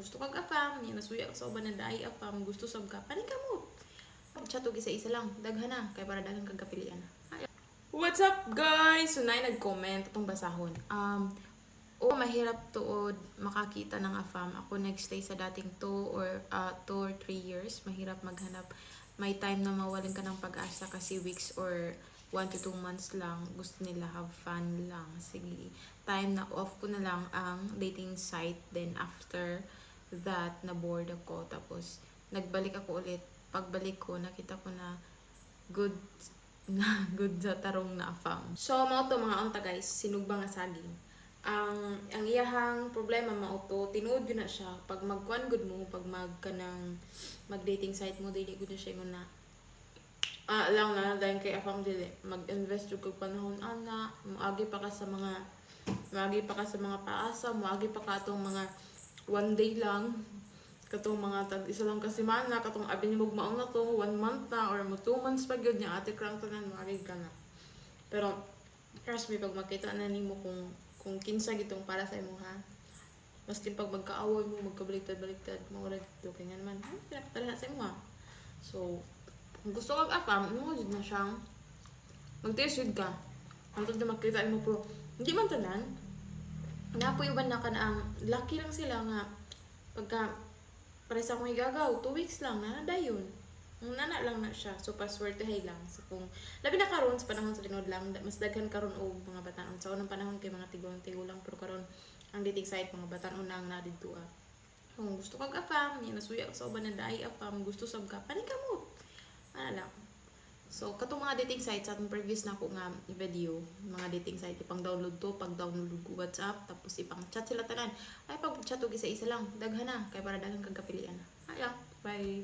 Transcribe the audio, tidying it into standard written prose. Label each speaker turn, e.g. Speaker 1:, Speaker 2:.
Speaker 1: gusto kag afam, niya nasuya ka sa uban na daay afam, gusto sab ka, paning ka mo. Chat og isa-isa lang, daghan na, kay para daghan kag kapilian. What's up guys? So nay nag-comment atong basahon. Mahirap tuod makakita ng afam. Ako nagstay sa dating 2 or 3 years. Mahirap maghanap. May time na mawalan ka ng pag-asa kasi weeks or 1 to 2 months lang. Gusto nila have fun lang. Sige, time na off ko na lang ang dating site. Then after that, na-bored ako. Tapos nagbalik ako ulit. Pagbalik ko, nakita ko na good good sa tarong na afam. So, mao to mga unta guys, sinugba nga saging. Ang iyahang problema mao to, tinuod yun na siya. Pag magkuan good mo, pag mag-dating site mo, dili gud na siya ingon na lang na dahil kay afam dili mag-invest jud kag panahon ana, moagi pa ka sa mga paasa, moagi pa ka atong mga one day lang, katong mga tag isa lang ka semana, katong abi ni maong na to 1 month na or mo 2 months pa gyud nya ate krang tanan moagi ka na. Pero trust me, pag makita na nimo kung kinsa gitong para sa imo ha, maski pag magkaaway mo, magkabaliktad mo ra dito kay nga naman pinapatala sa imo ha. So kung gusto kag afam, mo jud na siyang magtiisod ka antod na makita imo, pero hindi man tanan na po iban na ka na ang lucky lang sila nga pagka para sa akong igagaw 2 weeks lang na dayon nana lang na siya. So paswertehay lang. So kung labi na karon sa panahon sa tinod lang, mas daghan karon og mga batan-on sa unang panahon kay mga tigulang, pero karon ang dating site mga batan-on na ang nadidto. Kung gusto kag afam, niya nasuya ka sa uban na daay afam, gusto sab ka, paning ka mo. Ana lang. So katong mga dating site sa atong previous na ko nga video, mga dating site ipang download to, pag download ko WhatsApp, tapos ipang chat sila tanan. Ay pag chat og isa-isa lang, daghan na kay para daghan kag kapilian. Ay, bye.